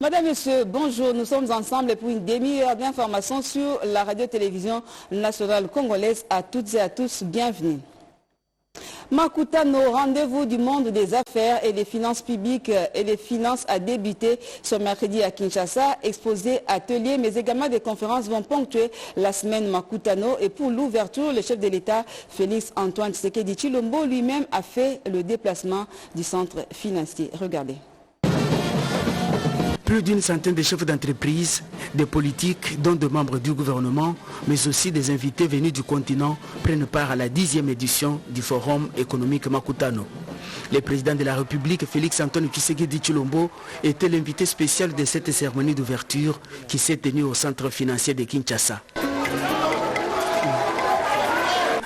Madame, Monsieur, bonjour. Nous sommes ensemble pour une demi-heure d'information sur la radio-télévision nationale congolaise. À toutes et à tous, bienvenue. Makutano, rendez-vous du monde des affaires et des finances publiques et des finances a débuté ce mercredi à Kinshasa. Exposés, ateliers, mais également des conférences vont ponctuer la semaine Makutano. Et pour l'ouverture, le chef de l'État, Félix Antoine Tshisekedi Tshilombo, lui-même a fait le déplacement du centre financier. Regardez. Plus d'une centaine de chefs d'entreprise, des politiques, dont de membres du gouvernement, mais aussi des invités venus du continent, prennent part à la 10e édition du Forum économique Makutano. Le président de la République, Félix Antoine Tshisekedi Tshilombo, était l'invité spécial de cette cérémonie d'ouverture qui s'est tenue au centre financier de Kinshasa.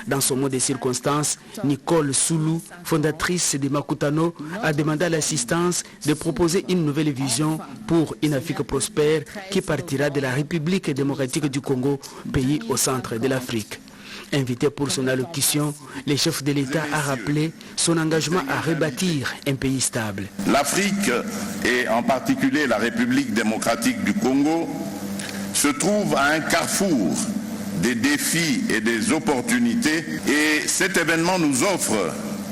Dans son mot de circonstance, Nicole Soulou, fondatrice de Makutano, a demandé à l'assistance de proposer une nouvelle vision pour une Afrique prospère qui partira de la République démocratique du Congo, pays au centre de l'Afrique. Invité pour son allocution, le chef de l'État a rappelé son engagement à rebâtir un pays stable. L'Afrique, et en particulier la République démocratique du Congo, se trouve à un carrefour des défis et des opportunités, et cet événement nous offre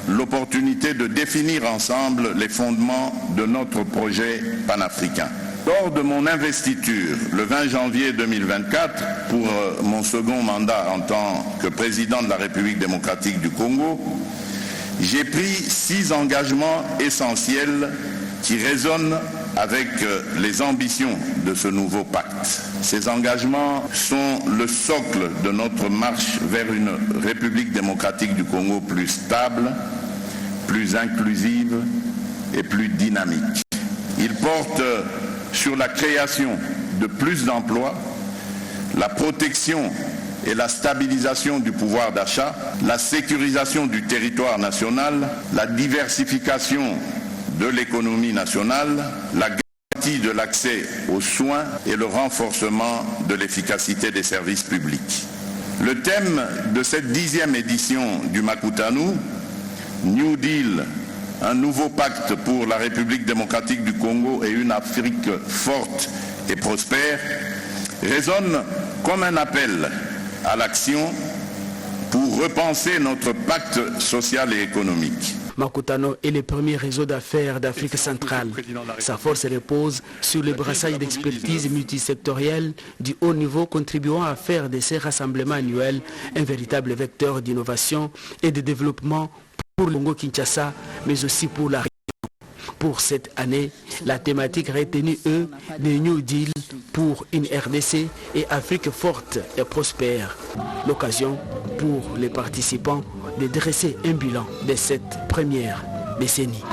l'opportunité de définir ensemble les fondements de notre projet panafricain. Lors de mon investiture, le 20 janvier 2024, pour mon second mandat en tant que président de la République démocratique du Congo, j'ai pris 6 engagements essentiels qui résonnent avec les ambitions de ce nouveau pacte. Ces engagements sont le socle de notre marche vers une République démocratique du Congo plus stable, plus inclusive et plus dynamique. Ils portent sur la création de plus d'emplois, la protection et la stabilisation du pouvoir d'achat, la sécurisation du territoire national, la diversification de l'économie nationale, la garantie de l'accès aux soins et le renforcement de l'efficacité des services publics. Le thème de cette 10e édition du Makutano, New Deal, un nouveau pacte pour la République démocratique du Congo et une Afrique forte et prospère, résonne comme un appel à l'action pour repenser notre pacte social et économique. Makutano est le premier réseau d'affaires d'Afrique centrale. Sa force repose sur le brassage d'expertise multisectorielle du haut niveau contribuant à faire de ces rassemblements annuels un véritable vecteur d'innovation et de développement pour le Congo-Kinshasa, mais aussi pour la région. Pour cette année, la thématique retenue est le New Deal pour une RDC et Afrique forte et prospère. L'occasion pour les participants de dresser un bilan de cette première décennie.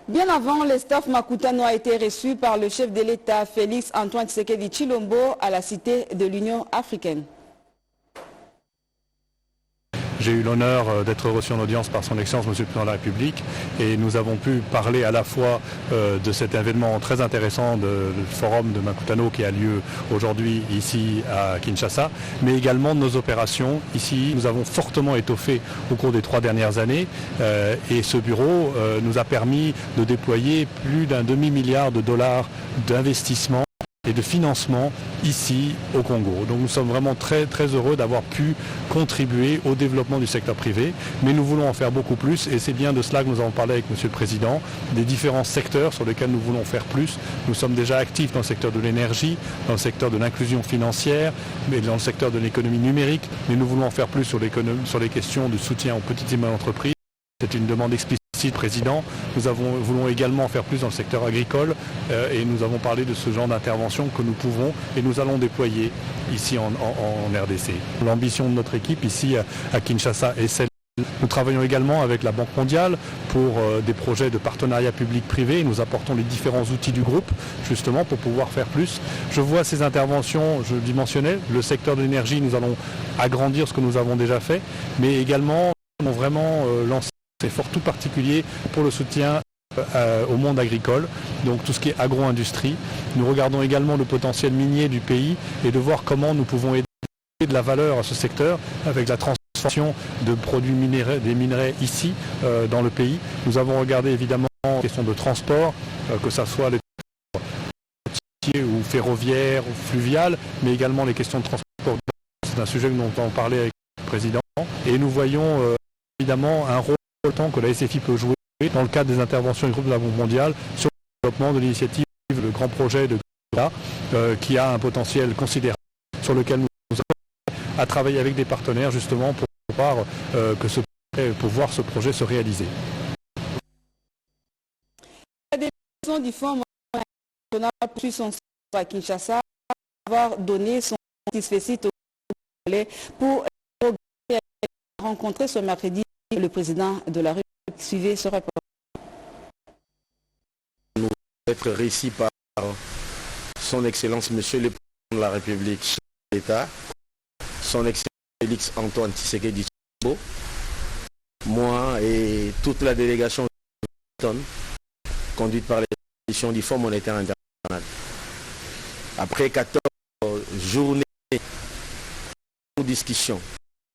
Bien avant, le staff Makutano a été reçu par le chef de l'État, Félix Antoine Tshisekedi Tshilombo, à la Cité de l'Union africaine. J'ai eu l'honneur d'être reçu en audience par son Excellence Monsieur le Président de la République et nous avons pu parler à la fois de cet événement très intéressant du forum de Makutano qui a lieu aujourd'hui ici à Kinshasa, mais également de nos opérations ici. Nous avons fortement étoffé au cours des 3 dernières années et ce bureau nous a permis de déployer plus d'1 demi-milliard de dollars d'investissement et de financement ici au Congo. Donc nous sommes vraiment très heureux d'avoir pu contribuer au développement du secteur privé, mais nous voulons en faire beaucoup plus et c'est bien de cela que nous avons parlé avec Monsieur le Président, des différents secteurs sur lesquels nous voulons faire plus. Nous sommes déjà actifs dans le secteur de l'énergie, dans le secteur de l'inclusion financière, mais dans le secteur de l'économie numérique, mais nous voulons en faire plus sur les questions de soutien aux petites et moyennes entreprises. C'est une demande explicite du Président. Nous voulons également faire plus dans le secteur agricole et nous avons parlé de ce genre d'intervention que nous pouvons et nous allons déployer ici en RDC. L'ambition de notre équipe ici à Kinshasa est celle. Nous travaillons également avec la Banque mondiale pour des projets de partenariat public-privé. Nous apportons les différents outils du groupe justement pour pouvoir faire plus. Je vois ces interventions, je dimensionnais, le secteur de l'énergie, nous allons agrandir ce que nous avons déjà fait, mais également nous allons vraiment lancer des efforts tout particuliers pour le soutien au monde agricole, donc tout ce qui est agro-industrie. Nous regardons également le potentiel minier du pays et de voir comment nous pouvons aider de la valeur à ce secteur avec la transformation transformation de produits des minerais ici dans le pays. Nous avons regardé évidemment la question de transport, que ce soit les ou ferroviaires ou fluviales, mais également les questions de transport. C'est un sujet dont on parlait avec le président. Et nous voyons évidemment un rôle que la SFI peut jouer dans le cadre des interventions du groupe de la Banque mondiale sur le développement de l'initiative, le grand projet de qui a un potentiel considérable sur lequel nous avons à travailler avec des partenaires justement pour voir ce projet se réaliser. La délégation du Fonds national poursuit son séjour à Kinshasa avoir donné son satisfait au pour rencontrer ce mercredi le président de la République. Suivez ce rapport. Nous être réussi par son Excellence Monsieur le Président de la République, chef de l'État, son Excellence Félix Antoine Tshisekedi Tshilombo, moi et toute la délégation conduite par les institutions du Fonds monétaire international. Après 14 journées de discussion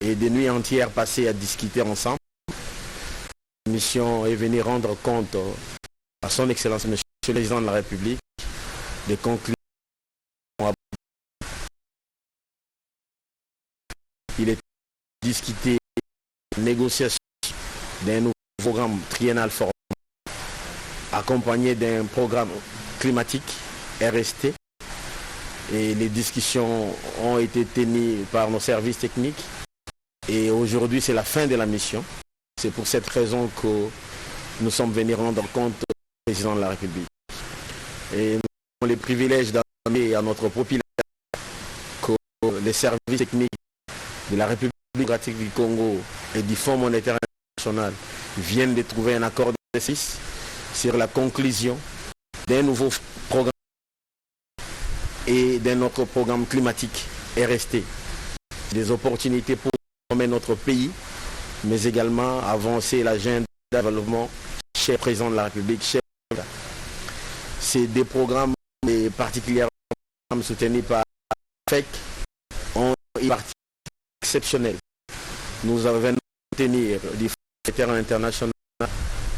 et des nuits entières passées à discuter ensemble, la mission est venue rendre compte à son Excellence Monsieur le Président de la République des conclusions. Il est discuté négociation d'un nouveau programme triennal formé accompagné d'un programme climatique RST, et les discussions ont été tenues par nos services techniques et aujourd'hui c'est la fin de la mission. C'est pour cette raison que nous sommes venus rendre compte au président de la République. Et nous avons les privilèges d'amener à notre population que les services techniques de la République démocratique du Congo et du Fonds monétaire international viennent de trouver un accord de 6 sur la conclusion d'un nouveau programme et d'un autre programme climatique RST. Des opportunités pour former notre pays, mais également avancer l'agenda de développement cher président de la République, cher. C'est des programmes particulièrement soutenus par FEC, ont une partie exceptionnelle. Nous avons tenir du Fonds monétaire international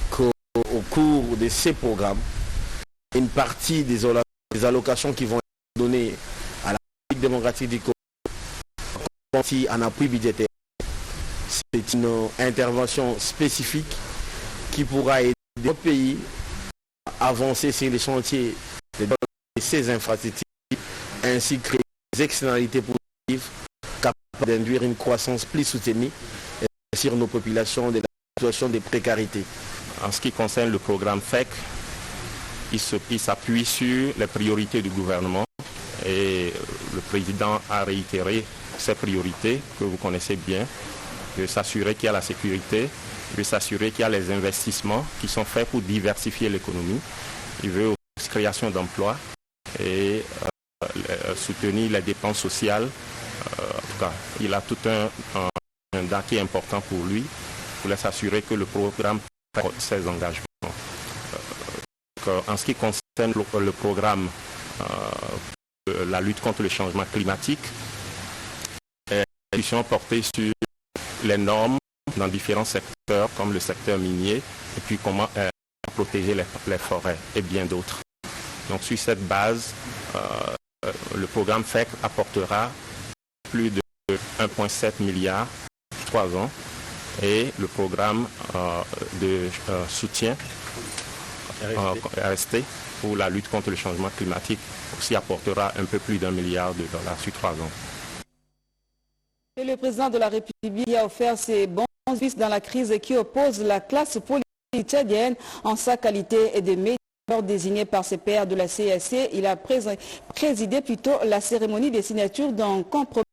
qu'au cours de ces programmes, une partie des allocations qui vont être données à la République démocratique du Congo en appui budgétaire. C'est une intervention spécifique qui pourra aider notre pays à avancer sur les chantiers de ces infrastructures ainsi que des externalités positives capables d'induire une croissance plus soutenue sur nos populations de la situation de précarité. En ce qui concerne le programme FEC, il s'appuie sur les priorités du gouvernement et le président a réitéré ces priorités que vous connaissez bien, de s'assurer qu'il y a la sécurité, de s'assurer qu'il y a les investissements qui sont faits pour diversifier l'économie. Il veut aussi la création d'emplois et soutenir les dépenses sociales. En tout cas, il a tout un mandat qui est important pour lui, pour s'assurer que le programme prenne ses engagements. En ce qui concerne le programme la lutte contre le changement climatique, les discussions portées sur les normes dans différents secteurs comme le secteur minier et puis comment protéger les forêts et bien d'autres. Donc sur cette base, le programme FEC apportera plus de 1,7 milliard sur 3 ans et le programme de soutien RST pour la lutte contre le changement climatique aussi apportera un peu plus d'$1 milliard sur 3 ans. Et le président de la République a offert ses bons services dans la crise qui oppose la classe politique tchadienne en sa qualité de médiateur désigné par ses pairs de la CSC. Il a présidé plutôt la cérémonie de signature d'un compromis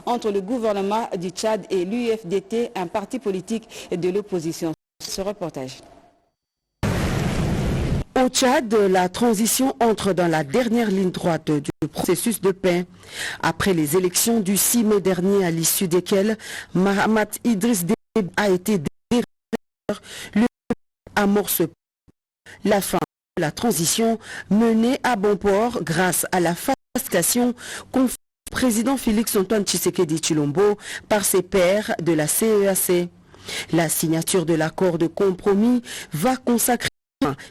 entre le gouvernement du Tchad et l'UFDT, un parti politique de l'opposition. Ce reportage. Au Tchad, la transition entre dans la dernière ligne droite du processus de paix. Après les élections du 6 mai dernier, à l'issue desquelles Mahamat Idriss Déby a été désigné, le amorce la fin de la transition menée à bon port grâce à la facilitation confiée au président Félix-Antoine Tshisekedi Tshilombo par ses pairs de la CEAC. La signature de l'accord de compromis va consacrer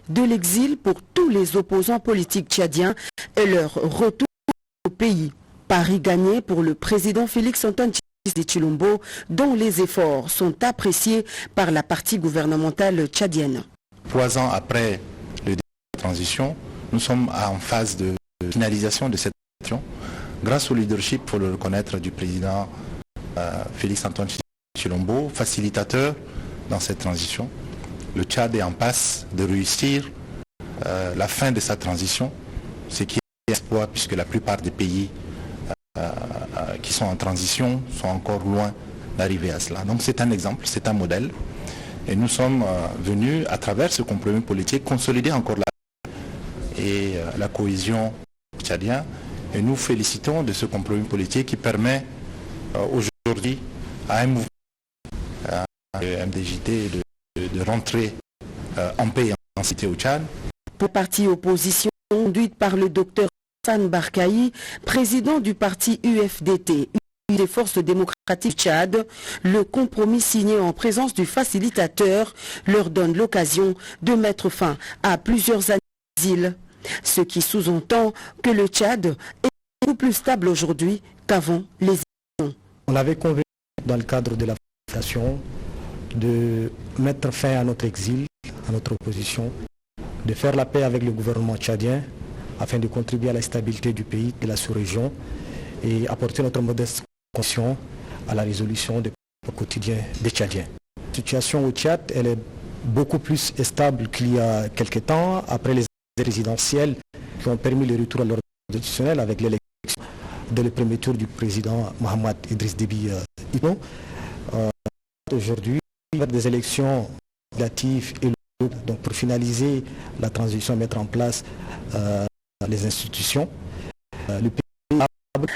de l'exil pour tous les opposants politiques tchadiens et leur retour au pays. Pari gagné pour le président Félix-Antoine Tshisekedi Tshilombo, dont les efforts sont appréciés par la partie gouvernementale tchadienne. 3 ans après le début de la transition, nous sommes en phase de finalisation de cette transition grâce au leadership, il faut le reconnaître, du président Félix-Antoine Tshilombo, facilitateur dans cette transition. Le Tchad est en passe de réussir la fin de sa transition, ce qui est un espoir puisque la plupart des pays qui sont en transition sont encore loin d'arriver à cela. Donc c'est un exemple, c'est un modèle. Et nous sommes venus, à travers ce compromis politique, consolider encore la cohésion tchadienne. Et nous félicitons de ce compromis politique qui permet aujourd'hui à un mouvement MDJT de rentrer en paix et en cité au Tchad. Pour parti opposition conduite par le docteur Hassan Barkaï, président du parti UFDT, des forces démocratiques Tchad, le compromis signé en présence du facilitateur leur donne l'occasion de mettre fin à plusieurs années d'exil, ce qui sous-entend que le Tchad est beaucoup plus stable aujourd'hui qu'avant les élections. On avait convenu dans le cadre de la facilitation de mettre fin à notre exil, à notre opposition, de faire la paix avec le gouvernement tchadien afin de contribuer à la stabilité du pays, de la sous-région et apporter notre modeste contribution à la résolution des problèmes quotidiens des Tchadiens. La situation au Tchad, elle est beaucoup plus stable qu'il y a quelques temps, après les présidentielles qui ont permis le retour à l'ordre constitutionnel avec l'élection dès le premier tour du président Mohamed Idriss Déby Itno. Aujourd'hui, des élections législatives et locales, donc pour finaliser la transition, mettre en place les institutions. Le pays...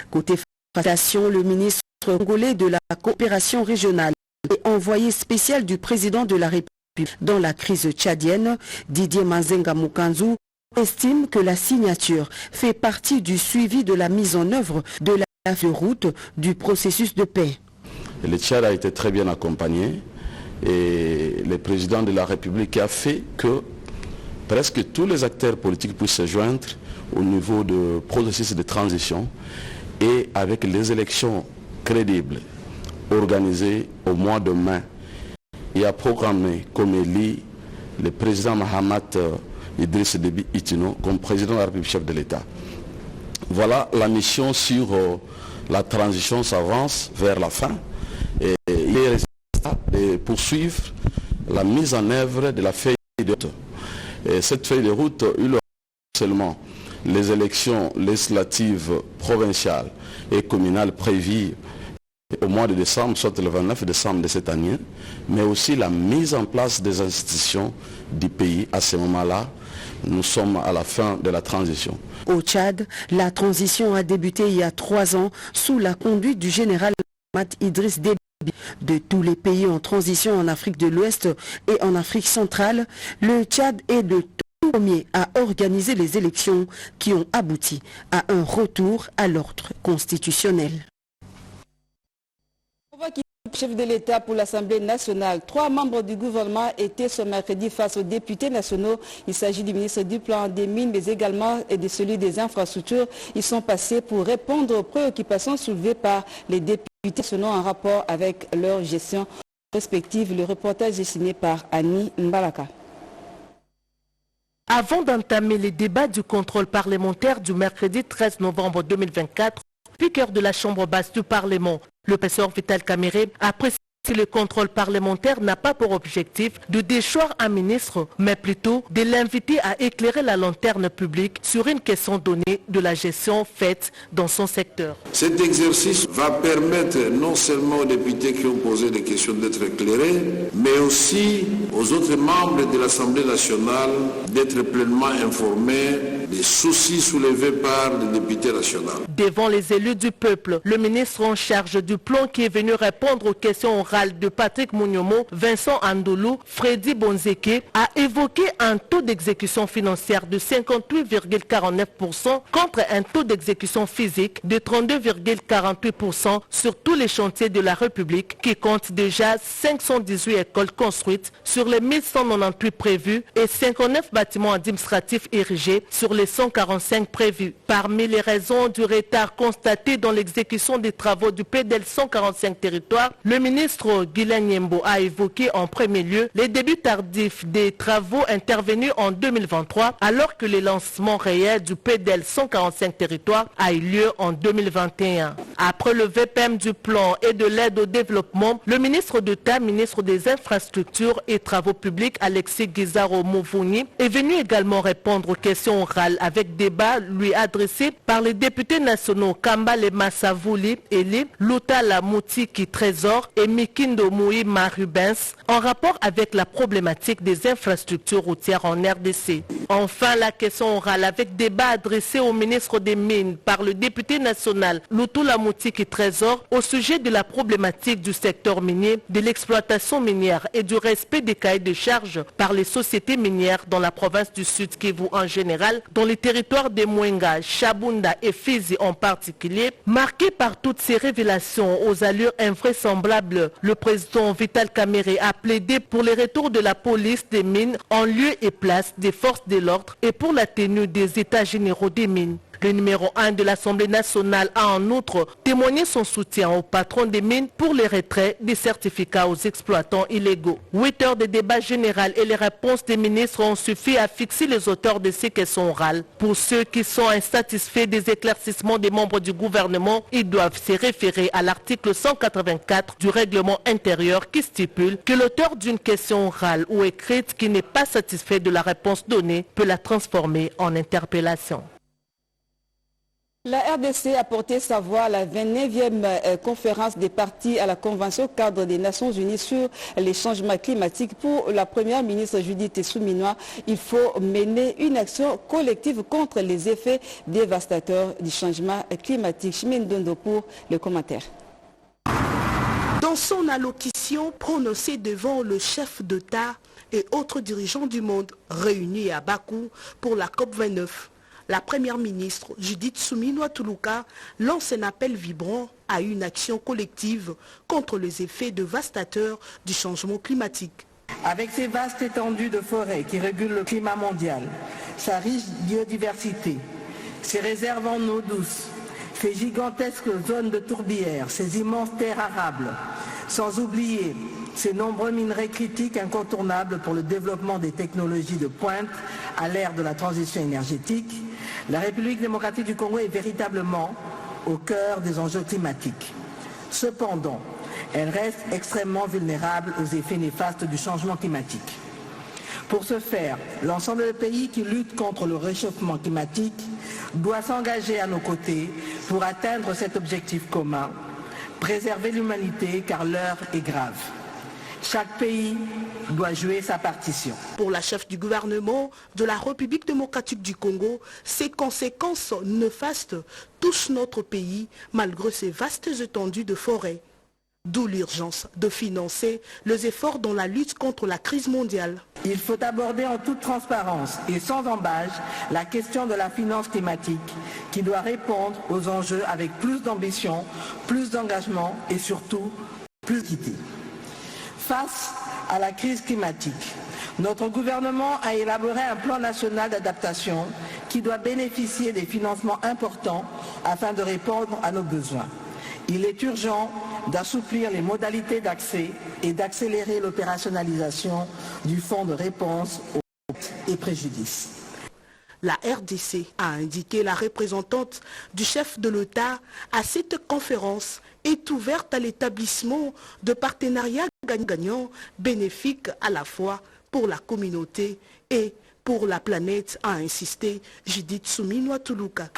Côté facilitation, le ministre congolais de la coopération régionale et envoyé spécial du président de la République dans la crise tchadienne, Didier Manzenga Mukanzu, estime que la signature fait partie du suivi de la mise en œuvre de la feuille de route du processus de paix. Le Tchad a été très bien accompagné et le président de la République a fait que presque tous les acteurs politiques puissent se joindre au niveau du processus de transition et avec les élections crédibles organisées au mois de mai. Il a programmé comme élu le président Mohamed Idriss Déby Itno comme président de la République, chef de l'État. Voilà, la mission sur la transition s'avance vers la fin. Et il est de poursuivre la mise en œuvre de la feuille de route. Et cette feuille de route, il aura seulement les élections législatives provinciales et communales prévues au mois de décembre, soit le 29 décembre de cette année, mais aussi la mise en place des institutions du pays. À ce moment-là, nous sommes à la fin de la transition. Au Tchad, la transition a débuté il y a 3 ans sous la conduite du général Mohamed Idriss Déby. De tous les pays en transition en Afrique de l'Ouest et en Afrique centrale, le Tchad est le tout premier à organiser les élections qui ont abouti à un retour à l'ordre constitutionnel. Chef de l'État pour l'Assemblée nationale. 3 membres du gouvernement étaient ce mercredi face aux députés nationaux. Il s'agit du ministre du Plan des Mines, mais également de celui des Infrastructures. Ils sont passés pour répondre aux préoccupations soulevées par les députés nationaux en rapport avec leur gestion respective. Le reportage est signé par Annie Mbalaka. Avant d'entamer les débats du contrôle parlementaire du mercredi 13 novembre 2024, speaker de la Chambre basse du Parlement, le professeur Vital Kamerhe, a précisé que le contrôle parlementaire n'a pas pour objectif de déchoir un ministre, mais plutôt de l'inviter à éclairer la lanterne publique sur une question donnée de la gestion faite dans son secteur. Cet exercice va permettre non seulement aux députés qui ont posé des questions d'être éclairés, mais aussi aux autres membres de l'Assemblée nationale d'être pleinement informés des soucis soulevés par les députés nationaux. Devant les élus du peuple, le ministre en charge du plan qui est venu répondre aux questions orales oral de Patrick Mouniomo, Vincent Andoulou, Freddy Bonzeke a évoqué un taux d'exécution financière de 58,49% contre un taux d'exécution physique de 32,48% sur tous les chantiers de la République qui compte déjà 518 écoles construites sur les 1198 prévues et 59 bâtiments administratifs érigés sur les 145 prévus. Parmi les raisons du retard constaté dans l'exécution des travaux du PDL 145 territoires, le ministre Guylaine Nyembo a évoqué en premier lieu les débuts tardifs des travaux intervenus en 2023 alors que le lancement réel du PDL 145 territoires a eu lieu en 2021. Après le VPM du plan et de l'aide au développement, le ministre d'État, ministre des Infrastructures et Travaux publics, Alexis Guizaro Mouvouni, est venu également répondre aux questions orales avec débat lui adressé par les députés nationaux Kambale Massavouli Eli, Lutala Moutiki Trésor et Mikindo Moui Marubens en rapport avec la problématique des infrastructures routières en RDC. Enfin, la question orale avec débat adressé au ministre des Mines par le député national Lutala Moutiki Trésor au sujet de la problématique du secteur minier, de l'exploitation minière et du respect des cahiers de charges par les sociétés minières dans la province du Sud Kivu en général, dans les territoires de Mwenga, Chabunda et Fizi en particulier, marqués par toutes ces révélations aux allures invraisemblables. Le président Vital Kamerhe a plaidé pour les retours de la police des mines en lieu et place des forces de l'ordre et pour la tenue des états généraux des mines. Le numéro 1 de l'Assemblée nationale a en outre témoigné son soutien aux patrons des mines pour les retraits des certificats aux exploitants illégaux. 8 heures de débat général et les réponses des ministres ont suffi à fixer les auteurs de ces questions orales. Pour ceux qui sont insatisfaits des éclaircissements des membres du gouvernement, ils doivent se référer à l'article 184 du règlement intérieur qui stipule que l'auteur d'une question orale ou écrite qui n'est pas satisfait de la réponse donnée peut la transformer en interpellation. La RDC a porté sa voix à la 29e conférence des partis à la Convention cadre des Nations Unies sur les changements climatiques. Pour la première ministre Judith Suminwa, il faut mener une action collective contre les effets dévastateurs du changement climatique. Chimène Dondo pour le commentaire. Dans son allocution prononcée devant le chef d'État et autres dirigeants du monde réunis à Bakou pour la COP29, la première ministre Judith Suminwa Tuluka lance un appel vibrant à une action collective contre les effets dévastateurs du changement climatique. Avec ces vastes étendues de forêts qui régulent le climat mondial, sa riche biodiversité, ses réserves en eau douce, ses gigantesques zones de tourbières, ses immenses terres arables, sans oublier ces nombreux minerais critiques incontournables pour le développement des technologies de pointe à l'ère de la transition énergétique, la République démocratique du Congo est véritablement au cœur des enjeux climatiques. Cependant, elle reste extrêmement vulnérable aux effets néfastes du changement climatique. Pour ce faire, l'ensemble des pays qui luttent contre le réchauffement climatique doit s'engager à nos côtés pour atteindre cet objectif commun, préserver l'humanité car l'heure est grave. Chaque pays doit jouer sa partition. Pour la chef du gouvernement de la République démocratique du Congo, ces conséquences néfastes touchent notre pays malgré ces vastes étendues de forêts. D'où l'urgence de financer les efforts dans la lutte contre la crise mondiale. Il faut aborder en toute transparence et sans embâche la question de la finance climatique qui doit répondre aux enjeux avec plus d'ambition, plus d'engagement et surtout plus d'équité. Face à la crise climatique, notre gouvernement a élaboré un plan national d'adaptation qui doit bénéficier des financements importants afin de répondre à nos besoins. Il est urgent d'assouplir les modalités d'accès et d'accélérer l'opérationnalisation du fonds de réponse aux et préjudices. La RDC a indiqué la représentante du chef de l'État à cette conférence est ouverte à l'établissement de partenariats gagnant-gagnant bénéfiques à la fois pour la communauté et pour la planète, a insisté Judith Suminwa Tuluka.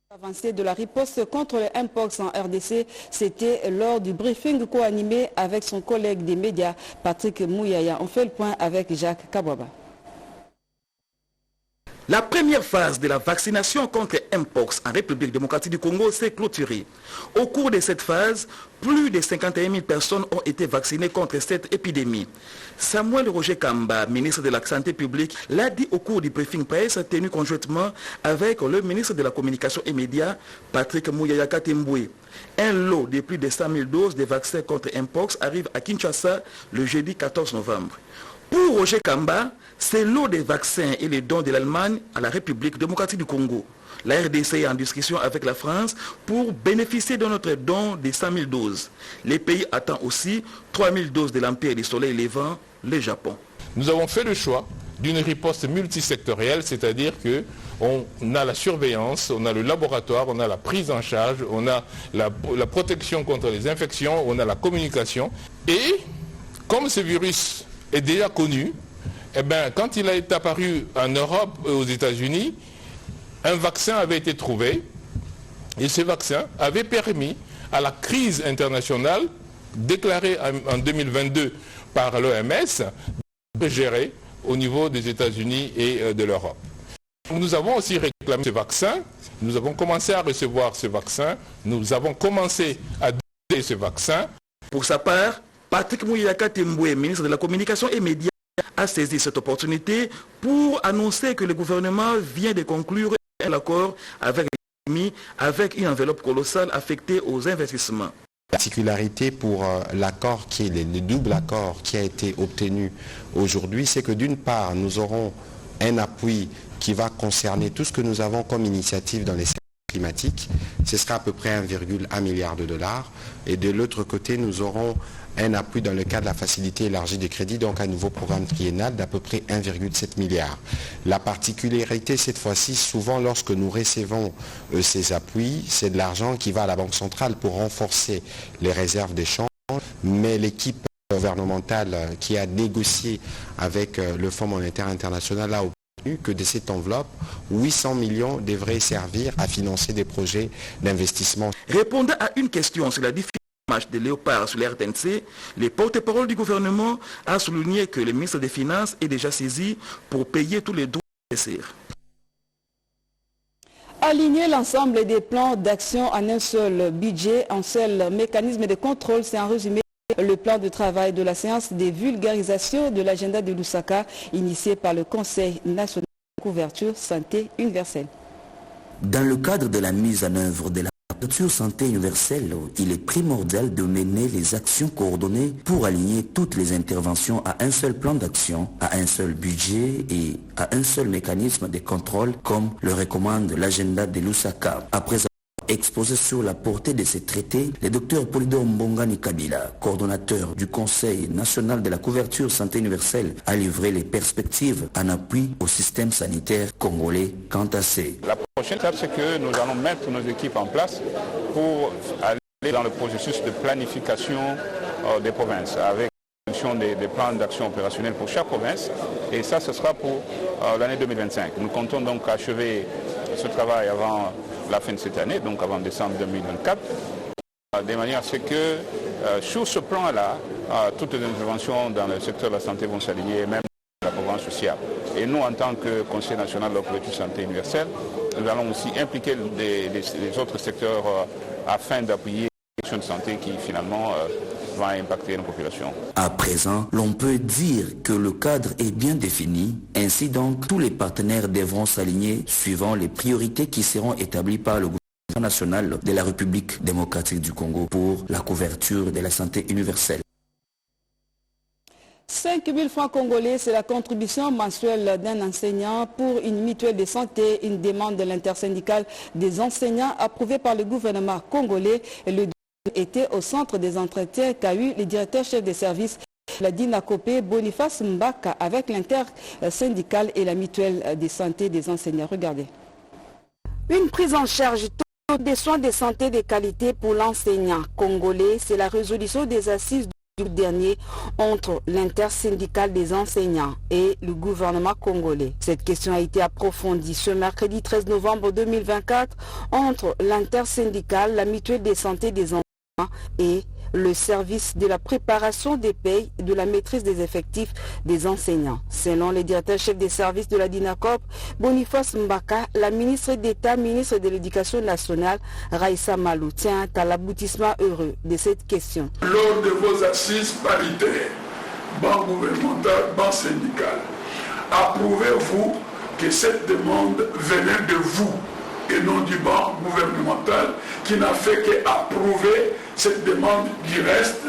Avancée de la riposte contre le Mpox en RDC, c'était lors du briefing co-animé avec son collègue des médias, Patrick Mouyaya. On fait le point avec Jacques Kabwaba. La première phase de la vaccination contre Mpox en République démocratique du Congo s'est clôturée. Au cours de cette phase, plus de 51 000 personnes ont été vaccinées contre cette épidémie. Samuel Roger Kamba, ministre de la Santé publique, l'a dit au cours du briefing presse tenu conjointement avec le ministre de la Communication et Médias, Patrick Mouyayaka Temboué. Un lot de plus de 100 000 doses de vaccins contre Mpox arrive à Kinshasa le jeudi 14 novembre. Pour Roger Kamba, c'est l'eau des vaccins et les dons de l'Allemagne à la République démocratique du Congo. La RDC est en discussion avec la France pour bénéficier de notre don de 100 000 doses. Les pays attendent aussi 3 000 doses de l'Empire du Soleil Levant, le Japon. Nous avons fait le choix d'une riposte multisectorielle, c'est-à-dire qu'on a la surveillance, on a le laboratoire, on a la prise en charge, on a la protection contre les infections, on a la communication. Et comme ce virus est déjà connu, eh bien, quand il est apparu en Europe et aux États-Unis, un vaccin avait été trouvé et ce vaccin avait permis à la crise internationale déclarée en 2022 par l'OMS de gérer au niveau des États-Unis et de l'Europe. Nous avons aussi réclamé ce vaccin, nous avons commencé à recevoir ce vaccin, nous avons commencé à donner ce vaccin. Pour sa part, Patrick Mouyaka Temboué, ministre de la Communication et Médias, a saisi cette opportunité pour annoncer que le gouvernement vient de conclure un accord avec l'économie avec une enveloppe colossale affectée aux investissements. La particularité pour l'accord qui est le double accord qui a été obtenu aujourd'hui, c'est que d'une part, nous aurons un appui qui va concerner tout ce que nous avons comme initiative dans les secteurs climatiques. Ce sera à peu près 1,1 milliard de dollars. Et de l'autre côté, nous aurons un appui dans le cadre de la facilité élargie de crédit, donc un nouveau programme triennal d'à peu près 1,7 milliard. La particularité cette fois-ci, souvent lorsque nous recevons ces appuis, c'est de l'argent qui va à la Banque centrale pour renforcer les réserves d'échange, mais l'équipe gouvernementale qui a négocié avec le Fonds monétaire international a obtenu que de cette enveloppe, 800 millions devraient servir à financer des projets d'investissement. Répondant à une question sur la difficulté de Léopard sur l'RTNC, le porte-parole du gouvernement a souligné que le ministre des Finances est déjà saisi pour payer tous les droits nécessaires. Aligner l'ensemble des plans d'action en un seul budget, un seul mécanisme de contrôle, c'est en résumé le plan de travail de la séance de vulgarisation de l'agenda de Lusaka initié par le Conseil national de couverture santé universelle. Dans le cadre de la mise en œuvre de la couverture santé universelle, il est primordial de mener les actions coordonnées pour aligner toutes les interventions à un seul plan d'action, à un seul budget et à un seul mécanisme de contrôle comme le recommande l'agenda de Lusaka. Après avoir exposé sur la portée de ces traités, le Dr Polydor Mbongani Kabila, coordonnateur du Conseil national de la couverture santé universelle, a livré les perspectives en appui au système sanitaire congolais quant à ces. La prochaine étape, c'est que nous allons mettre nos équipes en place pour aller dans le processus de planification des provinces avec des plans d'action opérationnels pour chaque province, et ça, ce sera pour l'année 2025. Nous comptons donc achever ce travail avant la fin de cette année, donc avant décembre 2024, de manière à ce que sur ce plan-là, toutes les interventions dans le secteur de la santé vont s'aligner, même la province sociale. Et nous, en tant que Conseil national de la couverture santé universelle, nous allons aussi impliquer les autres secteurs afin d'appuyer l'action de santé qui finalement va impacter nos populations. À présent, l'on peut dire que le cadre est bien défini. Ainsi donc, tous les partenaires devront s'aligner suivant les priorités qui seront établies par le gouvernement national de la République démocratique du Congo pour la couverture de la santé universelle. 5 000 francs congolais, c'est la contribution mensuelle d'un enseignant pour une mutuelle de santé, une demande de l'intersyndicale des enseignants approuvée par le gouvernement congolais. Le était au centre des entretiens qu'a eu le directeur chef des services, Vladimir Akopé, Boniface Mbaka, avec l'intersyndicale et la mutuelle de santé des enseignants. Regardez. Une prise en charge des soins de santé de qualité pour l'enseignant congolais, c'est la résolution des assises du dernier entre l'intersyndicale des enseignants et le gouvernement congolais. Cette question a été approfondie ce mercredi 13 novembre 2024 entre l'intersyndicale, la mutuelle de santé des enseignants et le service de la préparation des payes et de la maîtrise des effectifs des enseignants. Selon le directeur chef des services de la DINACOP, Boniface Mbaka, la ministre d'État, ministre de l'Éducation nationale, Raïssa Malou, tient à l'aboutissement heureux de cette question. Lors de vos assises paritaires, banque gouvernementale, banque syndicale, approuvez-vous que cette demande venait de vous et non du banc gouvernemental qui n'a fait qu'approuver cette demande qui reste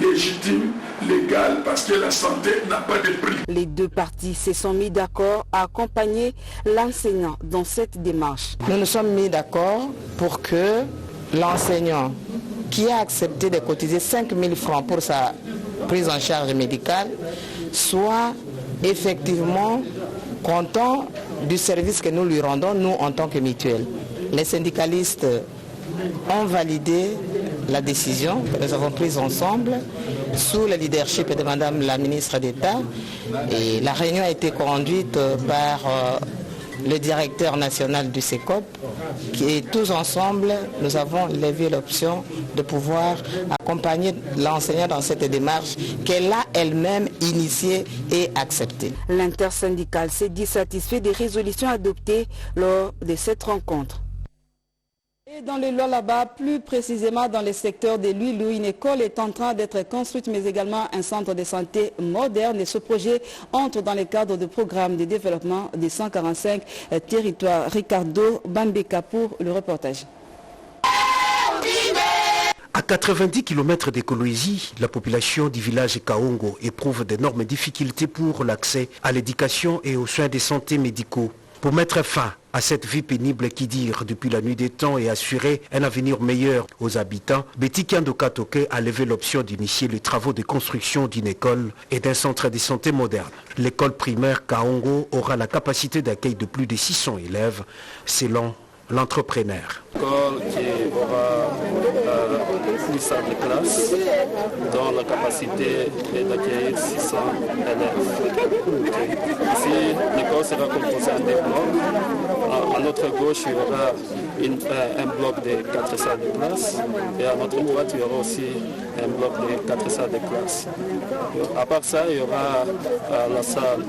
légitime, légale, parce que la santé n'a pas de prix. Les deux parties se sont mis d'accord à accompagner l'enseignant dans cette démarche. Nous nous sommes mis d'accord pour que l'enseignant qui a accepté de cotiser 5 000 francs pour sa prise en charge médicale soit effectivement content du service que nous lui rendons, nous en tant que mutuelle. Les syndicalistes ont validé la décision que nous avons prise ensemble sous le leadership de Madame la ministre d'État, et la réunion a été conduite par le directeur national du CECOP, et tous ensemble, nous avons levé l'option de pouvoir accompagner l'enseignant dans cette démarche qu'elle a elle-même initiée et acceptée. L'intersyndicale s'est dit satisfait des résolutions adoptées lors de cette rencontre. Et dans le Lualaba, plus précisément dans le secteur de l'huile, où une école est en train d'être construite, mais également un centre de santé moderne. Et ce projet entre dans le cadre du programme de développement des 145 territoires. Ricardo Bambeka pour le reportage. À 90 km de Kolwezi, la population du village Kaongo éprouve d'énormes difficultés pour l'accès à l'éducation et aux soins de santé médicaux. Pour mettre fin à cette vie pénible qui dure depuis la nuit des temps et assurer un avenir meilleur aux habitants, Betty Kiando Katoke a levé l'option d'initier les travaux de construction d'une école et d'un centre de santé moderne. L'école primaire Kaongo aura la capacité d'accueil de plus de 600 élèves, selon l'entrepreneur. L'école qui aura une salle de classe dont la capacité est d'accueillir 600 élèves. Ici, l'école sera composée en deux blocs. À notre gauche, il y aura un bloc de 4 salles de classe, et à notre droite, il y aura aussi un bloc de 4 salles de classe. À part ça, il y aura la salle,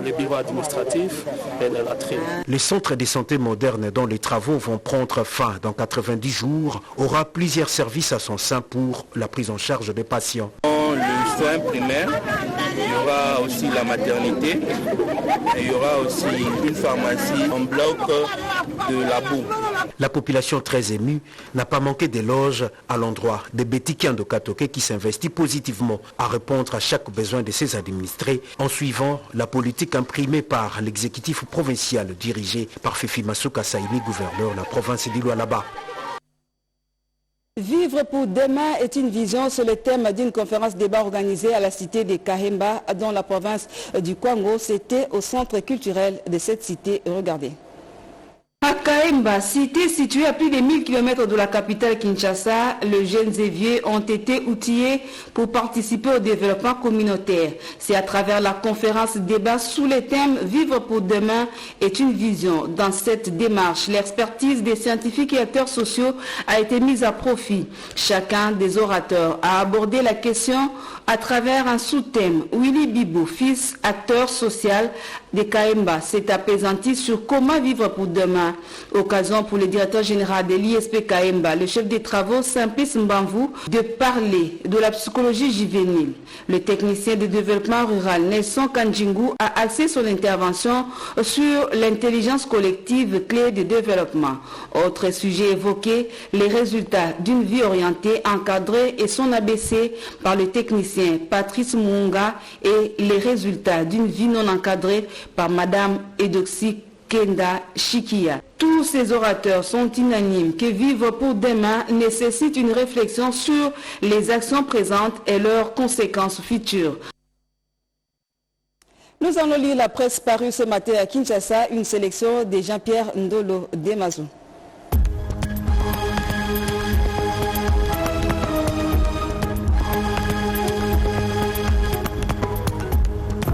le bureau administratif et la latrine. Le centre de santé moderne dont les travaux vont prendre fin dans 90 jours aura plusieurs services à son sein pour la prise en charge des patients. Le soin primaire, il y aura aussi la maternité, et il y aura aussi une pharmacie en bloc de labo. La population très émue n'a pas manqué d'éloges à l'endroit de Betty Kiando Katoke qui s'investit positivement à répondre à chaque besoin de ses administrés en suivant la politique imprimée par l'exécutif provincial dirigé par Fifi Masuka Saïmi, gouverneur de la province du Lualaba. Vivre pour demain est une vision sur le thème d'une conférence débat organisée à la cité de Kahemba dans la province du Kwango. C'était au centre culturel de cette cité. Regardez. À Kahemba, cité située à plus de 1000 km de la capitale Kinshasa, les jeunes et vieux ont été outillés pour participer au développement communautaire. C'est à travers la conférence débat sous le thème « Vivre pour demain est une vision ». Dans cette démarche, l'expertise des scientifiques et acteurs sociaux a été mise à profit. Chacun des orateurs a abordé la question à travers un sous-thème. Willy Bibou, fils acteur social de Kahemba, s'est apaisanti sur comment vivre pour demain. Occasion pour le directeur général de l'ISP Kahemba, le chef des travaux Simplice Mbamvou, de parler de la psychologie juvénile. Le technicien de développement rural Nelson Kanjingu a axé son intervention sur l'intelligence collective clé de développement. Autre sujet évoqué, les résultats d'une vie orientée, encadrée et son ABC par le technicien Patrice Munga et les résultats d'une vie non encadrée par Madame Edoxi Kenda Shikia. Tous ces orateurs sont unanimes que vivre pour demain nécessite une réflexion sur les actions présentes et leurs conséquences futures. Nous allons lire la presse parue ce matin à Kinshasa, une sélection de Jean-Pierre Ndolo Demazou.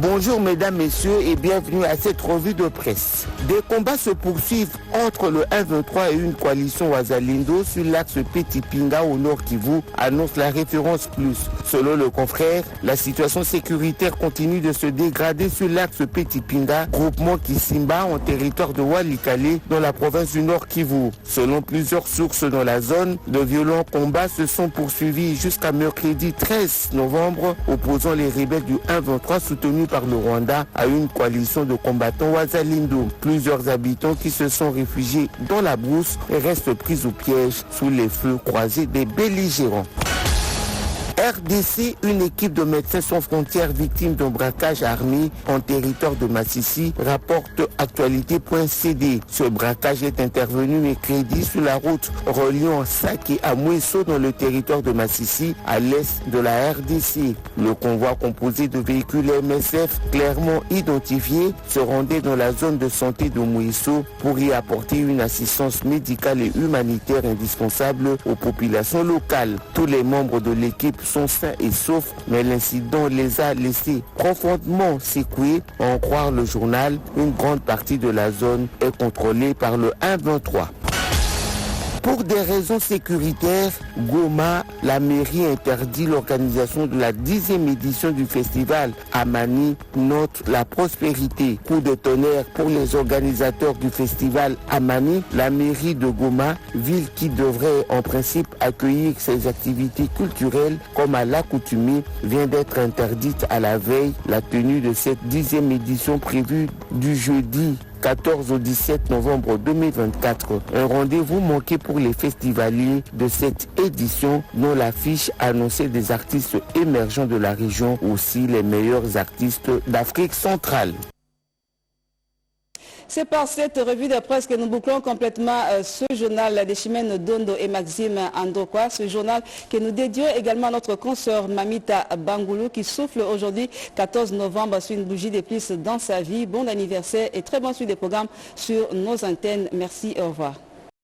Bonjour mesdames, messieurs et bienvenue à cette revue de presse. Des combats se poursuivent entre le 1-23 et une coalition Wazalendo sur l'axe Petit Pinga au nord Kivu, annonce la référence plus. Selon le confrère, la situation sécuritaire continue de se dégrader sur l'axe Petit Pinga, groupement Kisimba en territoire de Walikale dans la province du nord Kivu. Selon plusieurs sources dans la zone, de violents combats se sont poursuivis jusqu'à mercredi 13 novembre, opposant les rebelles du 1-23 soutenus par le Rwanda à une coalition de combattants Wazalendo. Plusieurs habitants qui se sont réfugiés dans la brousse restent pris au piège sous les feux croisés des belligérants. RDC, une équipe de médecins sans frontières victime d'un braquage armé en territoire de Massissi, rapporte actualité.cd. Ce braquage est intervenu mercredi sur la route reliant Saké à Mouesso dans le territoire de Massissi, à l'est de la RDC. Le convoi composé de véhicules MSF clairement identifiés se rendait dans la zone de santé de Mouesso pour y apporter une assistance médicale et humanitaire indispensable aux populations locales. Tous les membres de l'équipe sont sains et saufs, mais l'incident les a laissés profondément secoués. À en croire le journal, une grande partie de la zone est contrôlée par le 1-23. Pour des raisons sécuritaires, Goma, la mairie interdit l'organisation de la 10e édition du festival Amani, note la prospérité. Coup de tonnerre pour les organisateurs du festival Amani, la mairie de Goma, ville qui devrait en principe accueillir ses activités culturelles comme à l'accoutumée, vient d'être interdite à la veille la tenue de cette 10e édition prévue du jeudi 14 au 17 novembre 2024. Un rendez-vous manqué pour les festivaliers de cette édition, dont l'affiche annonçait des artistes émergents de la région, aussi les meilleurs artistes d'Afrique centrale. C'est par cette revue de presse que nous bouclons complètement ce journal des Chimènes Dondo et Maxime Andokwa. Ce journal que nous dédions également à notre consoeur Mamita Bangoulou qui souffle aujourd'hui 14 novembre sur une bougie de plus dans sa vie. Bon anniversaire et très bon suite des programmes sur nos antennes. Merci et au revoir.